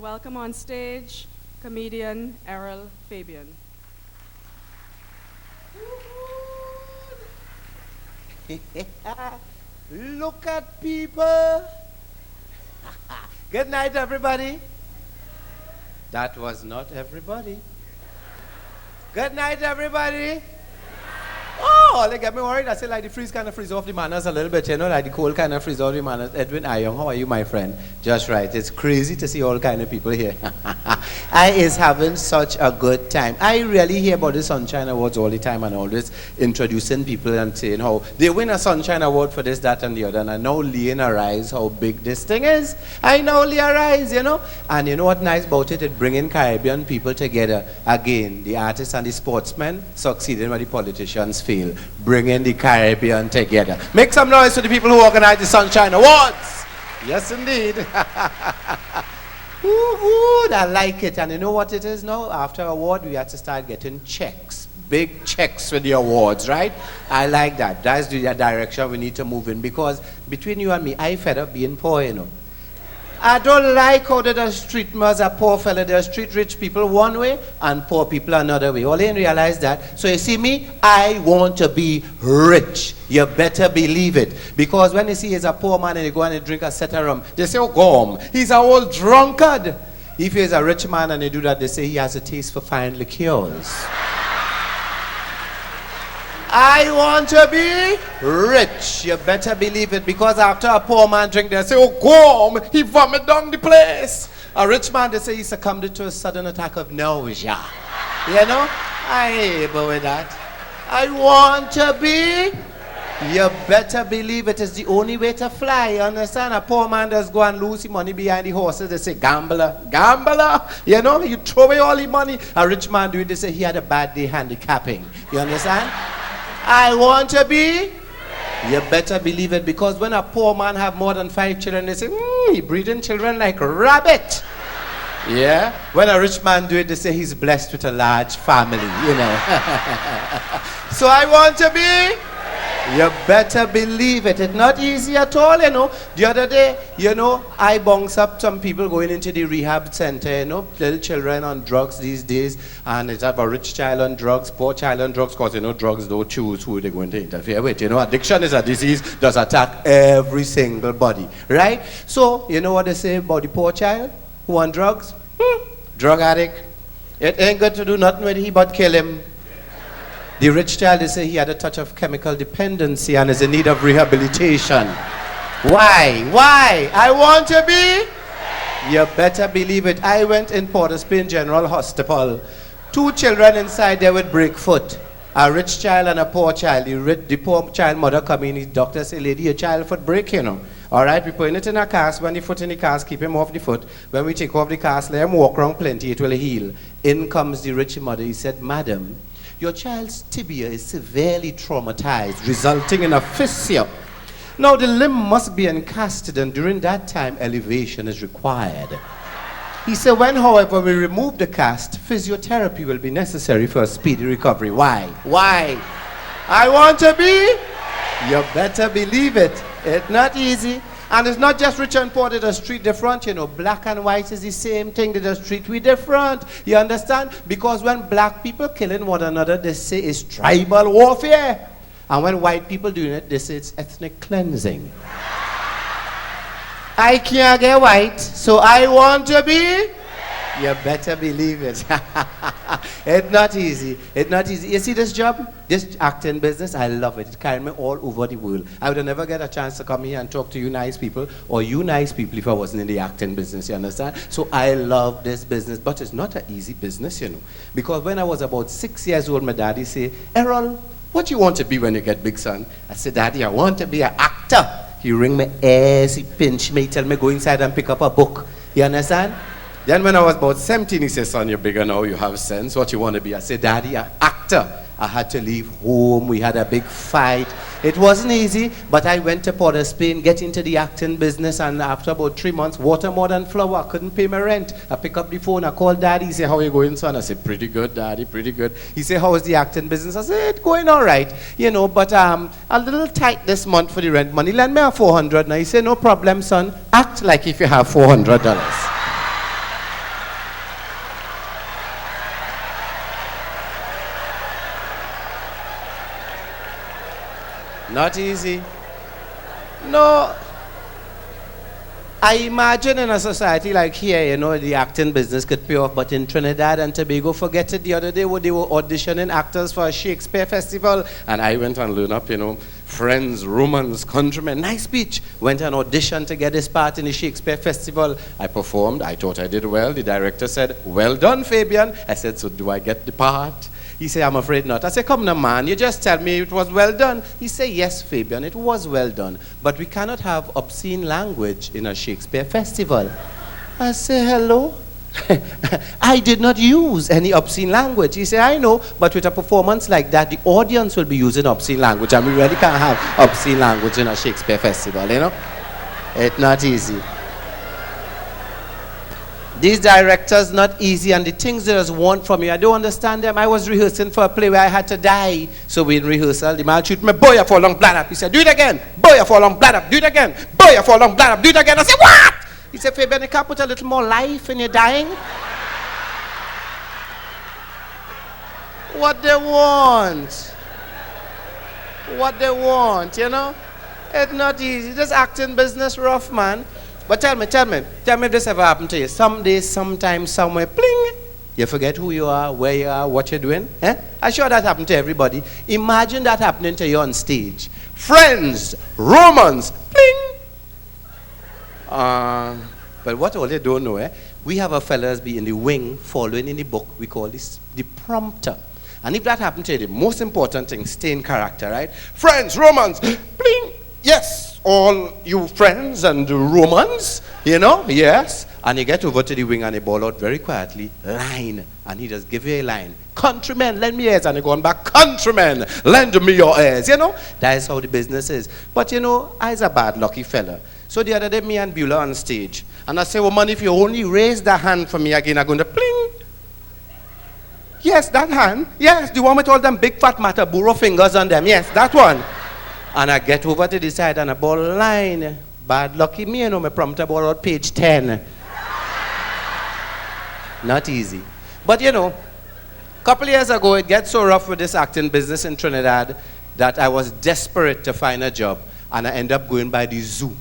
Welcome on stage, comedian ERROL FABIAN. Look at people. Good night, everybody. That was not everybody. Good night, everybody. Oh, they get me worried. I say like the freeze kind of freeze off the manners a little bit, you know, like the cold kind of freeze off the manners. Edwin Ayong, how are you, my friend? Just right. It's crazy to see all kind of people here. I is having such a good time. I really hear about the Sunshine Awards all the time and always introducing people and saying how they win a Sunshine Award for this, that, and the other. And I know Lee and Arise how big this thing is. I know Lee Arise, you know. And you know what nice about it? It bringing Caribbean people together. Again, the artists and the sportsmen succeeding where the politicians fail. Bringing the Caribbean together. Make some noise to the people who organize the Sunshine Awards. Yes, indeed. Woo-hoo, I like it. And you know what it is now? After award, we have to start getting checks. Big checks with the awards, right? I like that. That's the direction we need to move in. Because between you and me, I fed up being poor, you know. I don't like how they just treat me as a poor fella. They just treat rich people one way and poor people another way. All they realize that. So you see me, I want to be rich. You better believe it. Because when you see he's a poor man and you go and drink a set of rum, they say, oh, gum, he's a old drunkard. If he's a rich man and you do that, they say he has a taste for fine liqueurs. I want to be rich. You better believe it, because after a poor man drink, they say, oh, go he vomit down the place. A rich man, they say he succumbed to a sudden attack of nausea. You know? I ain't able with that. I want to be. You better believe it is the only way to fly. You understand? A poor man does go and lose his money behind the horses. They say, gambler, gambler. You know, you throw away all the money. A rich man do it, they say he had a bad day handicapping. You understand? I want to be. You better believe it, because when a poor man have more than 5 children, they say, he breeding children like rabbit. Yeah. When a rich man do it, they say he's blessed with a large family, you know. So I want to be. You better believe it. It's not easy at all, you know. The other day, you know, I bounce up some people going into the rehab center, you know, little children on drugs these days, and it's have a rich child on drugs, poor child on drugs, because, you know, drugs don't choose who they're going to interfere with. You know, addiction is a disease that does attack every single body, right? So, you know what they say about the poor child who on drugs? Drug addict. It ain't good to do nothing with him but kill him. The rich child, they say he had a touch of chemical dependency and is in need of rehabilitation. Why? Why? I want to be. You better believe it. I went in Port of Spain General Hospital. 2 children inside there with break foot. A rich child and a poor child. The poor child mother come in, the doctor say, lady, your child foot break, you know. All right, we put it in a cast. When the foot in the cast, keep him off the foot. When we take off the cast, let him walk around plenty, it will heal. In comes the rich mother. He said, madam, your child's tibia is severely traumatized, resulting in a fissure. Now the limb must be encasted, and during that time, elevation is required. He said, when, however, we remove the cast, physiotherapy will be necessary for a speedy recovery. Why? Why? I want to be. You better believe it. It's not easy. And it's not just rich and poor, they just treat different, you know. Black and white is the same thing, they just treat we different. You understand? Because when black people killing one another, they say it's tribal warfare. And when white people doing it, they say it's ethnic cleansing. I can't get white, so I want to be. You better believe it. It's not easy. It's not easy. You see this job? This acting business, I love it. It carried me all over the world. I would never get a chance to come here and talk to you nice people, or you nice people, if I wasn't in the acting business, you understand? So I love this business, but it's not an easy business, you know. Because when I was about 6 years old, my daddy said, ERROL, what do you want to be when you get big, son? I said, Daddy, I want to be an actor. He ring me ass, he pinch me, tell me go inside and pick up a book. You understand? Then when I was about 17, he said, son, you're bigger now, you have sense. What you want to be? I said, Daddy, an actor. I had to leave home. We had a big fight. It wasn't easy, but I went to Port of Spain, get into the acting business, and after about 3 months, water more than flour. I couldn't pay my rent. I pick up the phone, I called Daddy. He said, how are you going, son? I said, pretty good, Daddy, pretty good. He said, how is the acting business? I said, it's going all right, you know, but a little tight this month for the rent money. Lend me a $400. Now he said, no problem, son. Act like if you have $400. Not easy. No. I imagine in a society like here, you know, the acting business could pay off, but in Trinidad and Tobago, forget it. The other day, they were auditioning actors for a Shakespeare festival, and I went and learned up, you know, friends, Romans, countrymen, nice speech. Went and auditioned to get this part in the Shakespeare festival. I performed. I thought I did well. The director said, "Well done, Fabian." I said, "So do I get the part?" He said, "I'm afraid not." I said, "Come now, man, you just tell me it was well done." He said, "Yes, Fabian, it was well done, but we cannot have obscene language in a Shakespeare festival." I said, "Hello?" I did not use any obscene language. He said, "I know, but with a performance like that, the audience will be using obscene language, and we really can't have obscene language in a Shakespeare festival, you know? It's not easy. These directors, not easy, and the things they just want from you, I don't understand them. I was rehearsing for a play where I had to die. So we in rehearsal, the man shoot me, "Boy, you fall long bladder." He said, "Do it again. Boy, you fall long bladder. Do it again. Boy, you fall long bladder. Do it again." I said, "What?" He said, "Fabian, you can't put a little more life in your dying." What they want. What they want, you know? It's not easy. Just acting business rough, man. But tell me if this ever happened to you. Someday, sometime, somewhere, pling, you forget who you are, where you are, what you're doing. Eh? I'm sure that happened to everybody. Imagine that happening to you on stage. Friends, Romans, pling. But what all they don't know, we have a fellas be in the wing, following in the book. We call this the prompter. And if that happened to you, the most important thing, stay in character, right? Friends, Romans, pling. Yes, all you friends and Romans, you know, yes. And you get over to the wing and you ball out very quietly, line. And he just give you a line. "Countrymen, lend me ears." And you're going back, "Countrymen, lend me your ears." You know, that is how the business is. But you know, I's a bad lucky fella. So the other day, me and Beulah on stage. And I say, "Woman, if you only raise the hand for me again, I'm going to pling." Yes, that hand. Yes, the one with all them big fat Mataburo fingers on them. Yes, that one. And I get over to the side and I ball line. Bad lucky me, you know, my prompter ball out page 10. Not easy. But you know, a couple of years ago, it gets so rough with this acting business in Trinidad that I was desperate to find a job. And I ended up going by the zoo.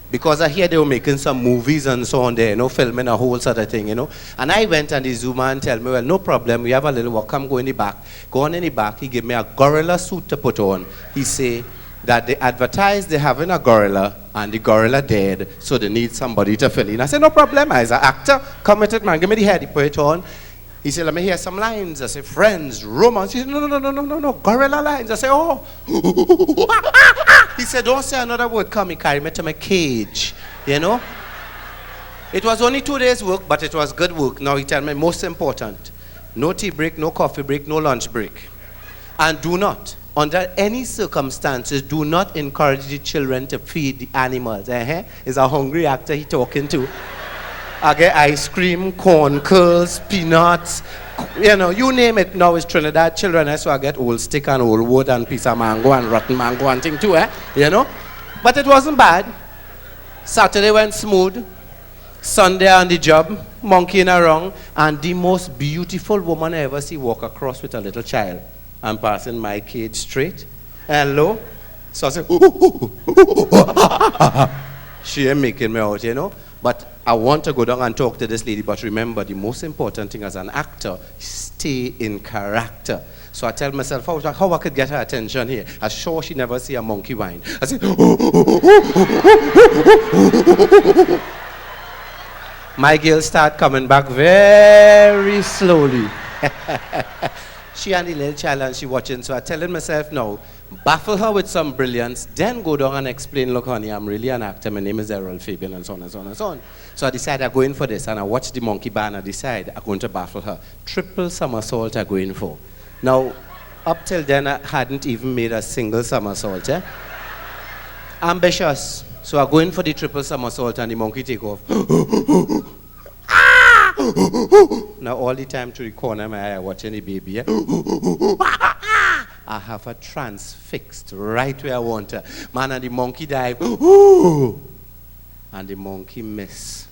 Because I hear they were making some movies and so on there, you know, filming a whole sort of thing, you know. And I went and the zoo man tell me, "Well, no problem, we have a little work, come go in the back." Go on in the back, he gave me a gorilla suit to put on. He say that they advertise they having a gorilla and the gorilla dead, so they need somebody to fill in. I said, "No problem, I as an actor, come with it, man, give me the head," he put it on. He said, "Let me hear some lines." I said, "Friends, Romans." He said, No, gorilla lines." I said, "Oh." He said, "Don't say another word, come." He carried me to my cage, you know. It was only 2 days work, but it was good work. Now he tell me, most important, no tea break, no coffee break, no lunch break. And do not, under any circumstances, do not encourage the children to feed the animals. It's a hungry actor he talking to. I get ice cream, corn curls, peanuts, you know, you name it. Now it's Trinidad children, so I get old stick and old wood and piece of mango and rotten mango and thing too, you know. But it wasn't bad. Saturday went smooth. Sunday on the job, monkeying around, and the most beautiful woman I ever see walk across with a little child. I'm passing my cage straight. "Hello?" So I said, she ain't making me out, you know. But I want to go down and talk to this lady. But remember, the most important thing as an actor, stay in character. So I tell myself, how I could get her attention here. I'm sure she never see a monkey whine. I said, my girl start coming back very slowly. She and the little child and she watching. So I telling myself now, baffle her with some brilliance, then go down and explain, "Look, honey, I'm really an actor. My name is ERROL, Fabian," and so on and so on and so on. So I decided I'm going for this, and I watched the monkey bar and I decided I'm going to baffle her. Triple somersault I'm going for. Now, up till then, I hadn't even made a single somersault. Ambitious. So I'm going for the triple somersault and the monkey take off. Now all the time to the corner of my eye watching the baby. I have her transfixed right where I want her. Man, and the monkey dive. And the monkey miss.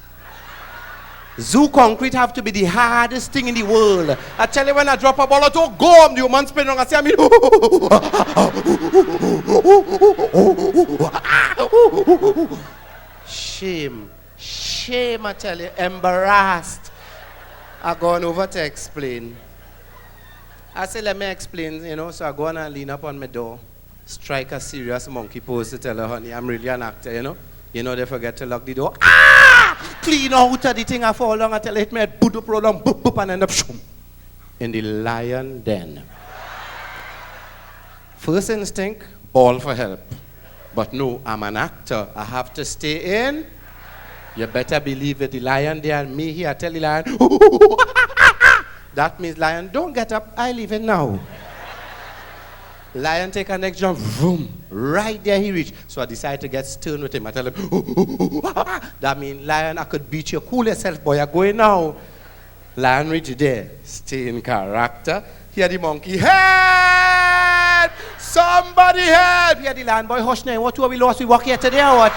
Zoo concrete have to be the hardest thing in the world. I tell you, when I drop a ball out, oh, go, the woman spin around and say, I mean, shame. Shame, I tell you, embarrassed. I gone over to explain. I say, let me explain, you know, so I go on and lean up on my door, strike a serious monkey pose to tell her, honey, I'm really an actor, you know. You know, they forget to lock the door. Ah! Clean out of the thing I fall along, I tell her, hit me, put up, roll on, boop, boop, and end up, shoom, in the lion den. First instinct, bawl for help. But no, I'm an actor. I have to stay in. You better believe it. The lion there and me here, I tell the lion, that means lion, don't get up, I leave it now. Lion take a next jump, vroom, right there he reach. So I decided to get stern with him. I tell him, that means lion, I could beat you. Cool yourself, boy, you're going now. Lion reach there, stay in character. Here the monkey, help! Somebody help! Here the lion, boy, hush now. What two we lost? We walk here today or what?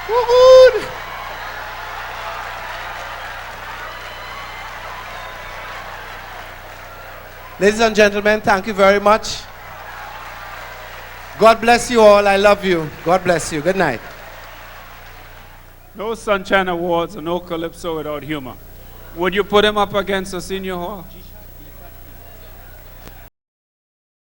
Good. Ladies and gentlemen, thank you very much. God bless you all. I love you. God bless you. Good night. No Sunshine Awards and no Calypso without humor. Would you put him up against a senior hall?